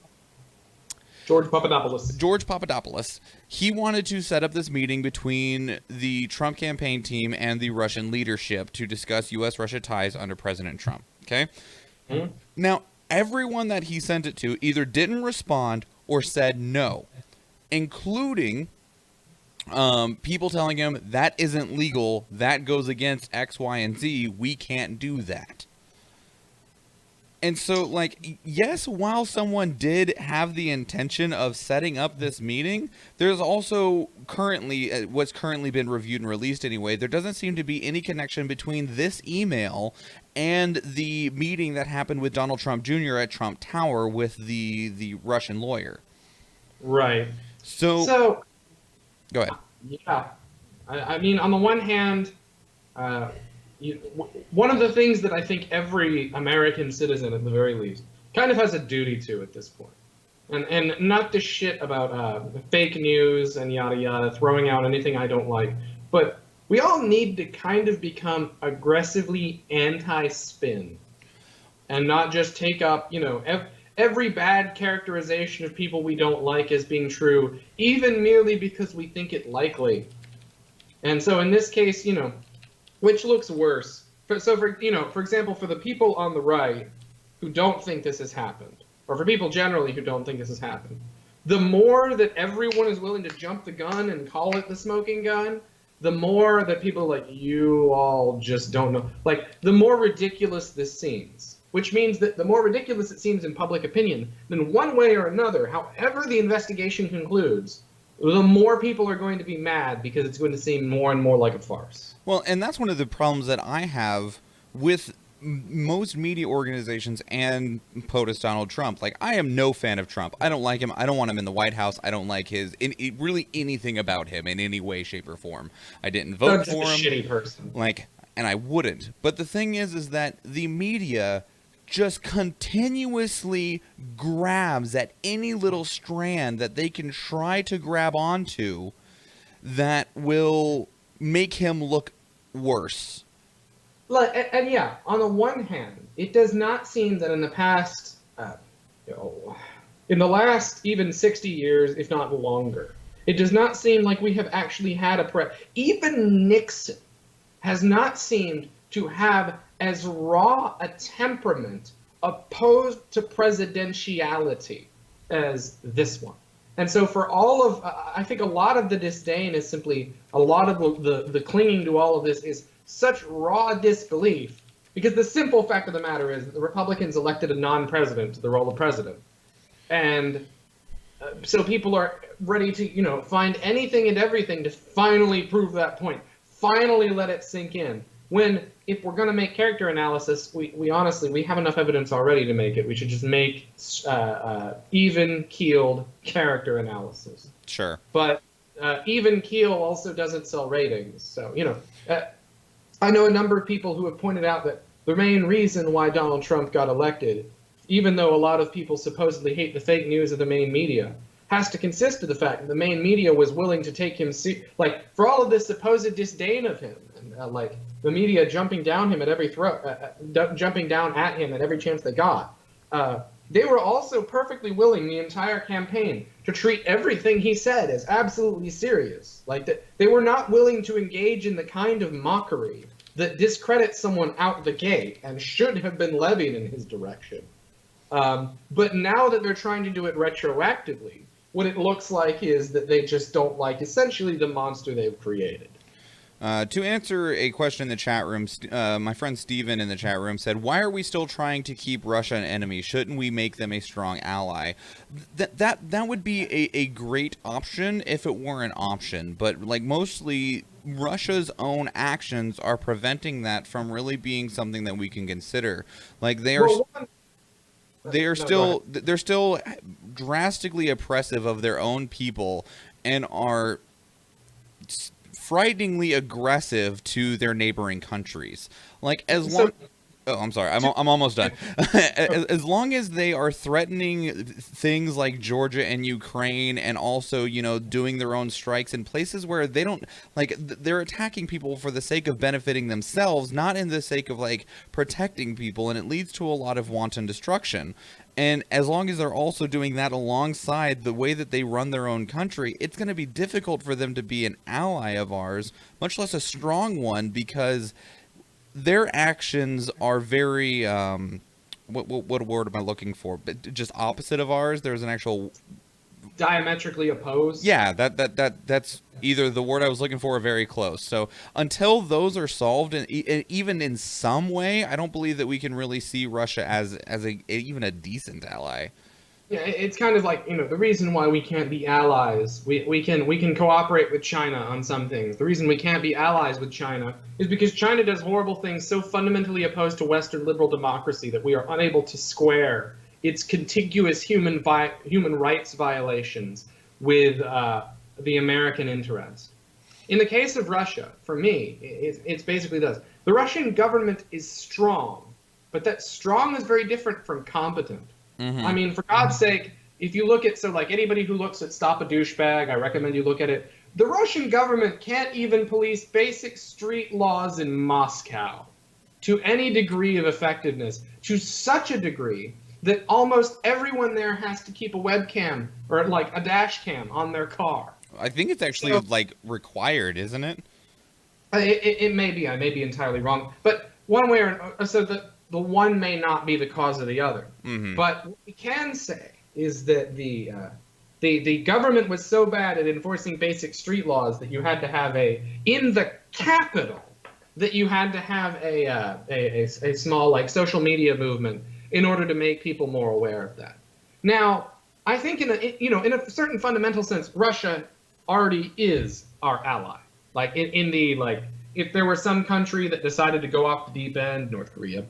George Papadopoulos. He wanted to set up this meeting between the Trump campaign team and the Russian leadership to discuss U.S.-Russia ties under President Trump. Okay? Mm-hmm. Now, everyone that he sent it to either didn't respond or said no, including people telling him that isn't legal, that goes against X, Y, and Z, we can't do that. And so, like, yes, while someone did have the intention of setting up this meeting, there's also currently, what's currently been reviewed and released anyway, there doesn't seem to be any connection between this email and the meeting that happened with Donald Trump Jr. at Trump Tower with the Russian lawyer. Right. So go ahead. Yeah. I mean, on the one hand, one of the things that I think every American citizen, at the very least, kind of has a duty to at this point, and not to shit about fake news and yada yada, throwing out anything I don't like, but we all need to kind of become aggressively anti-spin and not just take up, every bad characterization of people we don't like as being true, even merely because we think it likely. And so in this case, which looks worse? For example, for the people on the right who don't think this has happened, or for people generally who don't think this has happened, the more that everyone is willing to jump the gun and call it the smoking gun, the more that people are like, you all just don't know. Like, the more ridiculous this seems, which means that the more ridiculous it seems in public opinion, then one way or another, however the investigation concludes, the more people are going to be mad because it's going to seem more and more like a farce. Well, and that's one of the problems that I have with most media organizations and POTUS Donald Trump. Like, I am no fan of Trump. I don't like him. I don't want him in the White House. I don't like really anything about him in any way, shape, or form. I didn't vote for him. Just a shitty person. Like, and I wouldn't. But the thing is that the media just continuously grabs at any little strand that they can try to grab onto that will make him look worse. And yeah, on the one hand, it does not seem that in the past, in the last even 60 years, if not longer, it does not seem like we have actually had even Nixon has not seemed to have as raw a temperament opposed to presidentiality as this one. And so for all of, I think a lot of the disdain is simply, a lot of the clinging to all of this is such raw disbelief, because the simple fact of the matter is that the Republicans elected a non-president to the role of president. And so people are ready to, find anything and everything to finally prove that point. finally let it sink in. When, if we're going to make character analysis, we honestly, we have enough evidence already to make it. We should just make even-keeled character analysis. Sure. But even keel also doesn't sell ratings. So, you know, I know a number of people who have pointed out that the main reason why Donald Trump got elected, even though a lot of people supposedly hate the fake news of the main media, has to consist of the fact that the main media was willing to take him, like, for all of this supposed disdain of him, and like the media jumping down him at every jumping down at him at every chance they got. They were also perfectly willing the entire campaign to treat everything he said as absolutely serious. Like that, they were not willing to engage in the kind of mockery that discredits someone out the gate and should have been levied in his direction. But now that they're trying to do it retroactively, what it looks like is that they just don't like essentially the monster they've created. To answer a question in the chat room, my friend Steven in the chat room said, why are we still trying to keep Russia an enemy? Shouldn't we make them a strong ally? That would be a great option if it were an option. But like mostly Russia's own actions are preventing that from really being something that we can consider. Like they're still drastically oppressive of their own people and are frighteningly aggressive to their neighboring countries. Like I'm sorry, I'm almost done. As long as they are threatening things like Georgia and Ukraine, and also, you know, doing their own strikes in places where they don't, like, they're attacking people for the sake of benefiting themselves, not in the sake of, like, protecting people, and it leads to a lot of wanton destruction. And as long as they're also doing that alongside the way that they run their own country, it's going to be difficult for them to be an ally of ours, much less a strong one, because their actions are very, what word am I looking for? But just opposite of ours. There's an actual diametrically opposed. Yeah, that's either the word I was looking for or very close. So until those are solved, and even in some way, I don't believe that we can really see Russia as even a decent ally. Yeah, it's kind of like, you know, the reason why we can't be allies, we can cooperate with China on some things. The reason we can't be allies with China is because China does horrible things so fundamentally opposed to Western liberal democracy that we are unable to square its contiguous human rights violations with the American interest. In the case of Russia, for me, it's basically this. The Russian government is strong, but that strong is very different from competent. Mm-hmm. I mean, for God's sake, if you look at, so like anybody who looks at Stop a Douchebag, I recommend you look at it. The Russian government can't even police basic street laws in Moscow to any degree of effectiveness, to such a degree that almost everyone there has to keep a webcam or like a dash cam on their car. I think it's actually like required, isn't it? It may be. I may be entirely wrong. But one way or another, so the one may not be the cause of the other. Mm-hmm. But what we can say is that the government was so bad at enforcing basic street laws that you had to have in the capital, that you had to have a small like social media movement in order to make people more aware of that. Now, I think in a certain fundamental sense, Russia already is our ally. Like in the like, if there were some country that decided to go off the deep end, North Korea,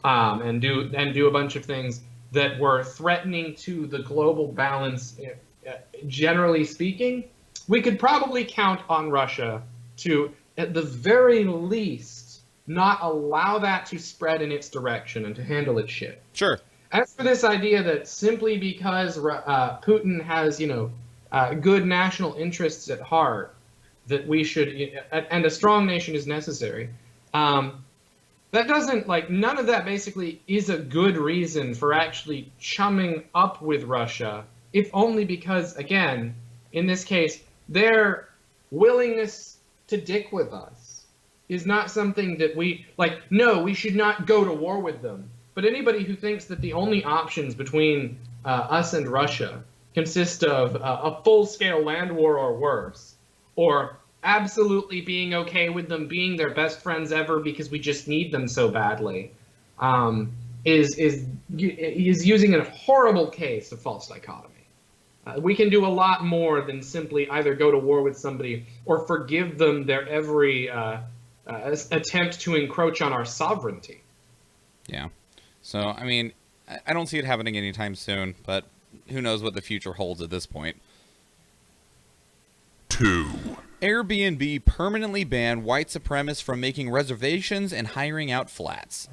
and do a bunch of things that were threatening to the global balance, generally speaking, we could probably count on Russia to, at the very least, not allow that to spread in its direction and to handle its shit. Sure. As for this idea that simply because Putin has, good national interests at heart, that we should, and a strong nation is necessary, that doesn't, none of that basically is a good reason for actually chumming up with Russia, if only because, again, in this case, their willingness to dick with us is not something that we, no, we should not go to war with them. But anybody who thinks that the only options between us and Russia consist of a full-scale land war or worse, or absolutely being okay with them being their best friends ever because we just need them so badly, is using a horrible case of false dichotomy. We can do a lot more than simply either go to war with somebody or forgive them their every attempt to encroach on our sovereignty. Yeah. So, I mean, I don't see it happening anytime soon, but who knows what the future holds at this point. 2. Airbnb permanently banned white supremacists from making reservations and hiring out flats.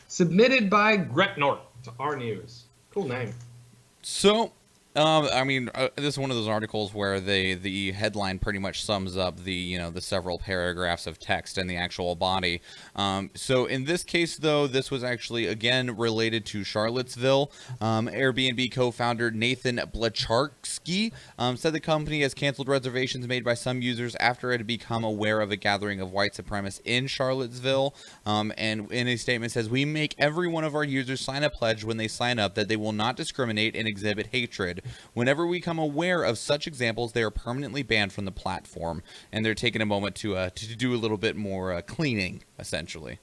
Submitted by Gretnor to our news. Cool name. So, I mean, this is one of those articles where the headline pretty much sums up the several paragraphs of text in the actual body. So in this case, though, this was actually again related to Charlottesville. Airbnb co-founder Nathan Blacharski said the company has canceled reservations made by some users after it had become aware of a gathering of white supremacists in Charlottesville. And in a statement says, "We make every one of our users sign a pledge when they sign up that they will not discriminate and exhibit hatred. Whenever we become aware of such examples, they are permanently banned from the platform." And they're taking a moment to do a little bit more cleaning, essentially.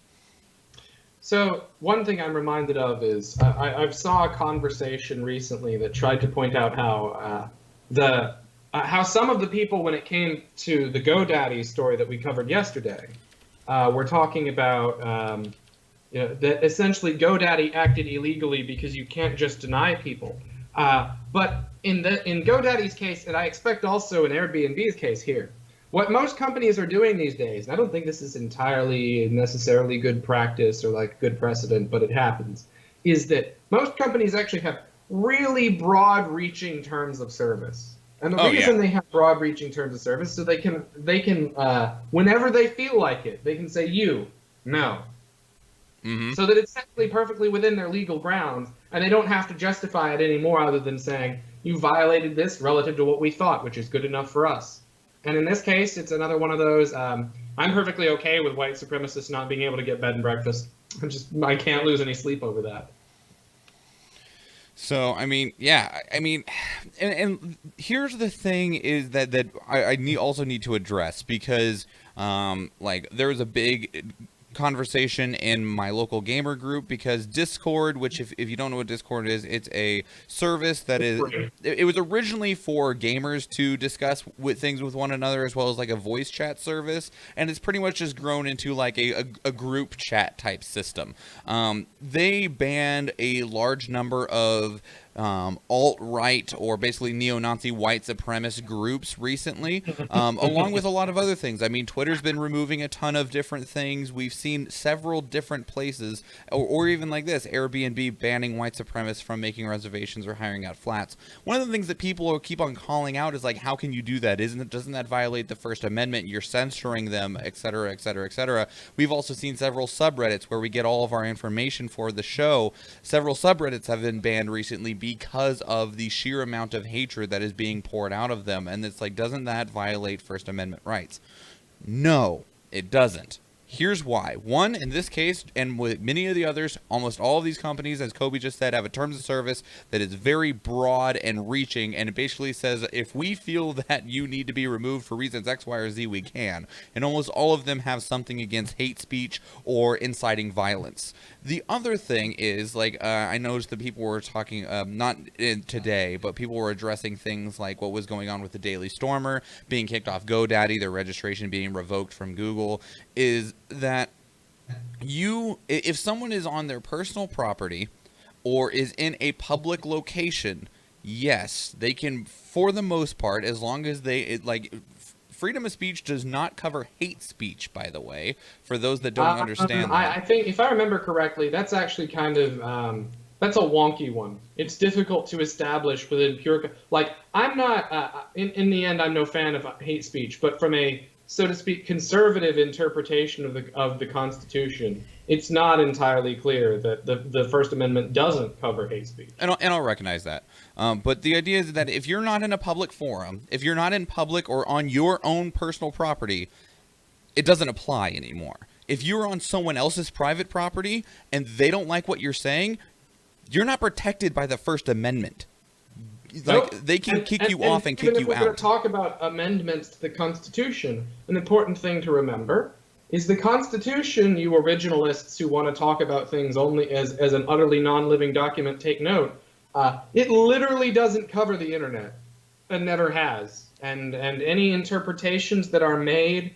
So one thing I'm reminded of is I saw a conversation recently that tried to point out how how some of the people, when it came to the GoDaddy story that we covered yesterday, were talking about that essentially GoDaddy acted illegally because you can't just deny people. But in GoDaddy's case, and I expect also in Airbnb's case here, what most companies are doing these days, and I don't think this is entirely necessarily good practice or like good precedent, but it happens, is that most companies actually have really broad-reaching terms of service. And the reason they have broad-reaching terms of service, so they can whenever they feel like it, they can say no. Mm-hmm. So that it's technically perfectly within their legal grounds, and they don't have to justify it anymore other than saying, you violated this relative to what we thought, which is good enough for us. And in this case, it's another one of those, I'm perfectly okay with white supremacists not being able to get bed and breakfast. I can't lose any sleep over that. So, I mean, yeah, I mean, and here's the thing is that I also need to address, because, like, there was a big conversation in my local gamer group, because Discord, which if you don't know what Discord is, it's a service that it was originally for gamers to discuss things with one another, as well as like a voice chat service, and it's pretty much just grown into like a group chat type system. They banned a large number of alt-right or basically neo-Nazi white supremacist groups recently, along with a lot of other things. I mean, Twitter's been removing a ton of different things. We've seen several different places, or even like this, Airbnb banning white supremacists from making reservations or hiring out flats. One of the things that people keep on calling out is like, how can you do that? Doesn't that violate the First Amendment? You're censoring them, etc., etc., etc. We've also seen several subreddits where we get all of our information for the show. Several subreddits have been banned recently because of the sheer amount of hatred that is being poured out of them. And it's like, doesn't that violate First Amendment rights? No, it doesn't. Here's why. One, in this case, and with many of the others, almost all of these companies, as Kobe just said, have a terms of service that is very broad and reaching, and it basically says, if we feel that you need to be removed for reasons X, Y, or Z, we can. And almost all of them have something against hate speech or inciting violence. The other thing is, like, I noticed that people were talking, not today, but people were addressing things like what was going on with the Daily Stormer being kicked off GoDaddy, their registration being revoked from Google, is that if someone is on their personal property or is in a public location, yes, they can, for the most part, as long as freedom of speech does not cover hate speech, by the way, for those that don't understand that. I think, if I remember correctly, that's actually kind of, that's a wonky one. It's difficult to establish within pure, like, I'm not, in the end, I'm no fan of hate speech, but from a, so to speak, conservative interpretation of the Constitution, it's not entirely clear that the First Amendment doesn't cover hate speech. And I'll recognize that. But the idea is that if you're not in a public forum, if you're not in public or on your own personal property, it doesn't apply anymore. If you're on someone else's private property and they don't like what you're saying, you're not protected by the First Amendment. Like, they can kick you off and kick you out. Even if we're going to talk about amendments to the Constitution, an important thing to remember is the Constitution, you originalists who want to talk about things only as an utterly non-living document, take note, It literally doesn't cover the internet, and never has. And any interpretations that are made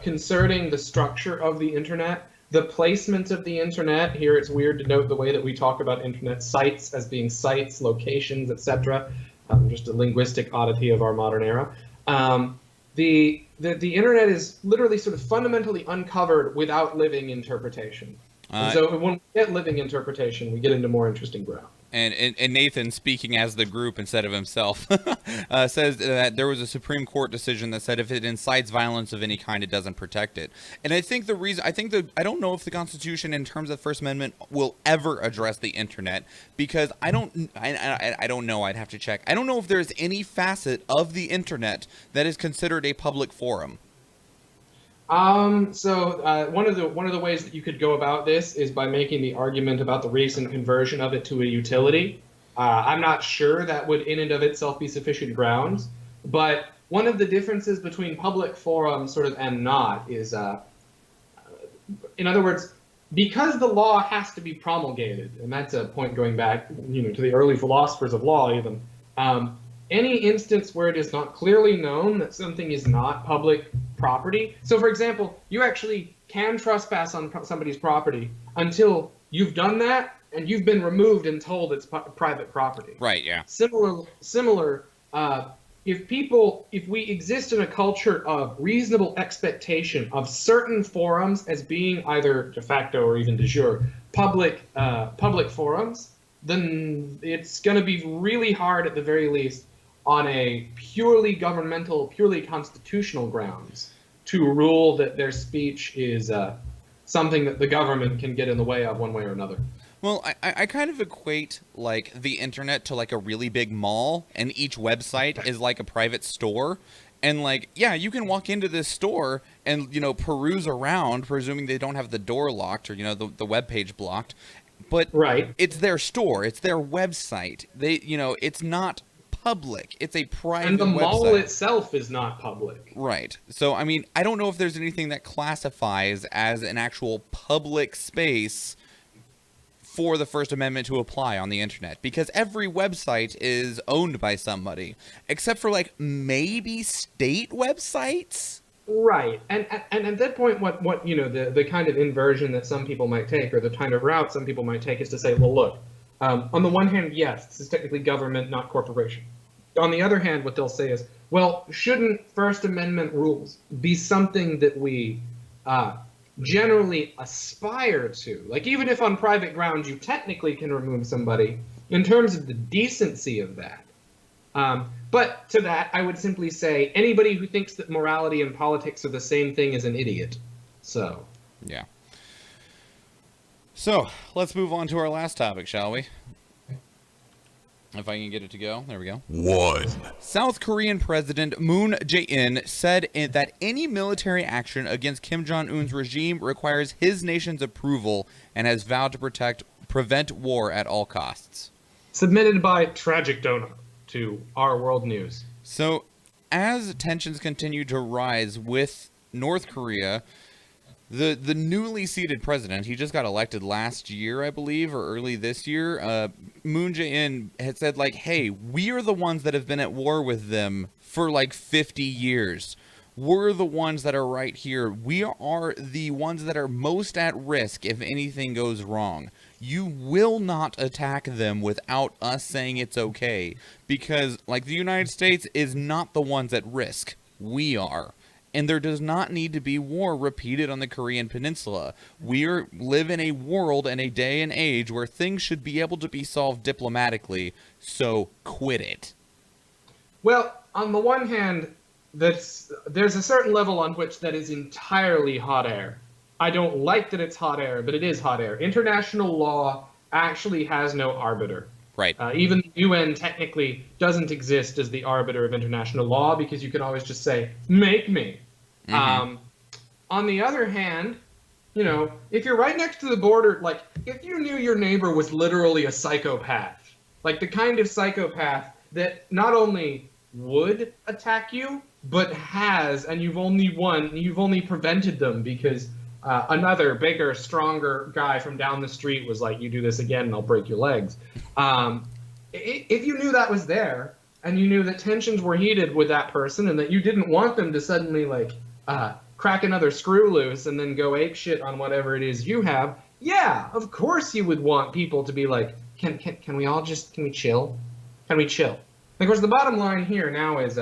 concerning the structure of the internet, the placement of the internet. Here, it's weird to note the way that we talk about internet sites as being sites, locations, etc. Just a linguistic oddity of our modern era. The internet is literally sort of fundamentally uncovered without living interpretation. And so when we get living interpretation, we get into more interesting ground. And Nathan, speaking as the group instead of himself, says that there was a Supreme Court decision that said if it incites violence of any kind, it doesn't protect it. And I think the reason, I don't know if the Constitution, in terms of the First Amendment, will ever address the internet, because I don't know. I'd have to check. I don't know if there is any facet of the internet that is considered a public forum. One of the ways that you could go about this is by making the argument about the recent conversion of it to a utility. I'm not sure that would in and of itself be sufficient grounds, but one of the differences between public forum and not is, in other words, because the law has to be promulgated, and that's a point going back, to the early philosophers of law even. Any instance where it is not clearly known that something is not public property. So, for example, you actually can trespass on somebody's property until you've done that and you've been removed and told it's private property. Right. Yeah. Similar. If we exist in a culture of reasonable expectation of certain forums as being either de facto or even de jure public forums, then it's going to be really hard, at the very least, on a purely governmental, purely constitutional grounds, to rule that their speech is something that the government can get in the way of one way or another. Well, I kind of equate like the internet to like a really big mall, and each website is like a private store. And like, yeah, you can walk into this store and, peruse around, presuming they don't have the door locked or, the web page blocked. But right. It's their store. It's their website. It's not public. It's a private website. And the mall itself is not public. Right. So, I mean, I don't know if there's anything that classifies as an actual public space for the First Amendment to apply on the internet, because every website is owned by somebody, except for like maybe state websites. Right. And at that point, what the kind of inversion that some people might take, or the kind of route some people might take, is to say, well, look, on the one hand, yes, this is technically government, not corporation. On the other hand, what they'll say is, well, shouldn't First Amendment rules be something that we generally aspire to? Like, even if on private grounds you technically can remove somebody, in terms of the decency of that. But to that, I would simply say anybody who thinks that morality and politics are the same thing is an idiot. So. Yeah. So, let's move on to our last topic, shall we? If I can get it to go. There we go. 1. South Korean President Moon Jae-in said that any military action against Kim Jong-un's regime requires his nation's approval and has vowed to prevent war at all costs. Submitted by Tragic Donut to Our World News. So, as tensions continue to rise with North Korea, the newly seated president, he just got elected last year, I believe, or early this year, Moon Jae-in had said, like, hey, we are the ones that have been at war with them for like 50 years. We're the ones that are right here. We are the ones that are most at risk if anything goes wrong. You will not attack them without us saying it's okay, because, like, the United States is not the ones at risk. We are. And there does not need to be war repeated on the Korean Peninsula. We live in a world and a day and age where things should be able to be solved diplomatically, so quit it. Well, on the one hand, there's a certain level on which that is entirely hot air. I don't like that it's hot air, but it is hot air. International law actually has no arbiter. Right. Even the UN technically doesn't exist as the arbiter of international law, because you can always just say, make me. Mm-hmm. On the other hand, if you're right next to the border, like, if you knew your neighbor was literally a psychopath, like the kind of psychopath that not only would attack you, but has, and you've only prevented them because another bigger, stronger guy from down the street was like, you do this again and I'll break your legs. if you knew that was there, and you knew that tensions were heated with that person, and that you didn't want them to suddenly like crack another screw loose and then go apeshit on whatever it is you have, yeah, of course you would want people to be like, can we all just, can we chill? Can we chill? Of course, the bottom line here now is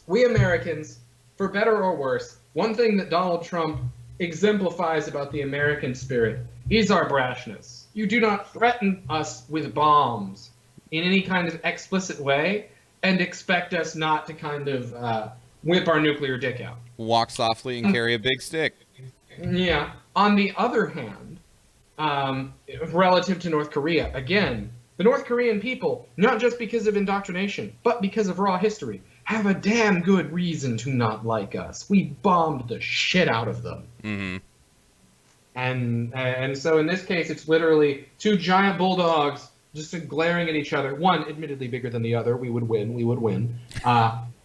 we Americans, for better or worse, one thing that Donald Trump exemplifies about the American spirit is our brashness. You do not threaten us with bombs in any kind of explicit way and expect us not to kind of whip our nuclear dick out. Walk softly and carry a big stick. Yeah. On the other hand, relative to North Korea, again, the North Korean people, not just because of indoctrination, but because of raw history, have a damn good reason to not like us. We bombed the shit out of them. Mm-hmm. And so in this case, it's literally two giant bulldogs just glaring at each other. One, admittedly bigger than the other. We would win.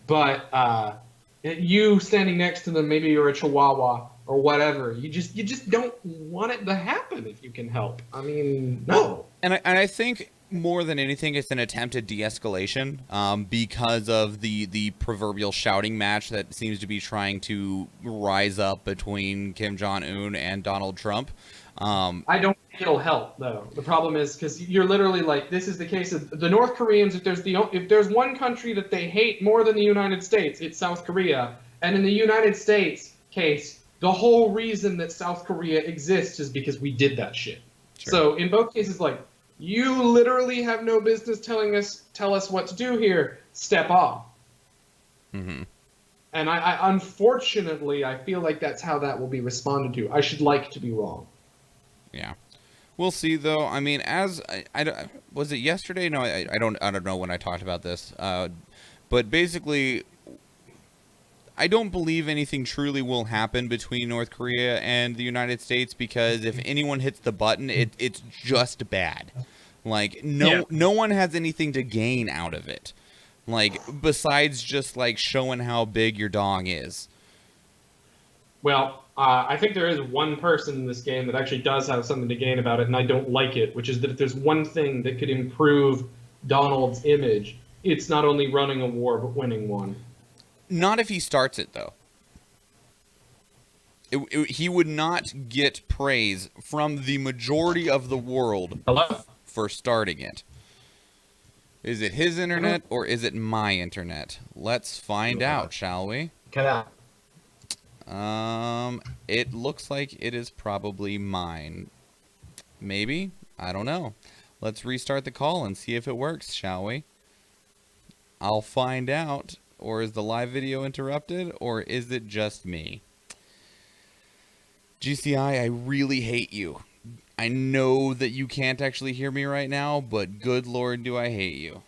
But you standing next to them, maybe you're a chihuahua or whatever. You just don't want it to happen if you can help. I mean, no. And I think more than anything, it's an attempt at de-escalation because of the proverbial shouting match that seems to be trying to rise up between Kim Jong-un and Donald Trump. I don't think it'll help, though. The problem is because you're literally like, this is the case of the North Koreans. If there's one country that they hate more than the United States, it's South Korea. And in the United States case, the whole reason that South Korea exists is because we did that shit. Sure. So in both cases, like, you literally have no business tell us what to do here. Step off. Mm-hmm. And I unfortunately, I feel like that's how that will be responded to. I should like to be wrong. Yeah, we'll see though. I mean, I was it yesterday? No, I don't know when I talked about this. But basically, I don't believe anything truly will happen between North Korea and the United States because if anyone hits the button, it's just bad. Like no one has anything to gain out of it. Like besides just like showing how big your dong is. Well, I think there is one person in this game that actually does have something to gain about it, and I don't like it, which is that if there's one thing that could improve Donald's image, it's not only running a war, but winning one. Not if he starts it, though. He would not get praise from the majority of the world for starting it. Is it his internet or is it my internet? Let's find out, shall we? It looks like it is probably mine. Maybe? I don't know. Let's restart the call and see if it works, shall we? I'll find out. Or is the live video interrupted? Or is it just me? GCI, I really hate you. I know that you can't actually hear me right now, but good Lord, do I hate you.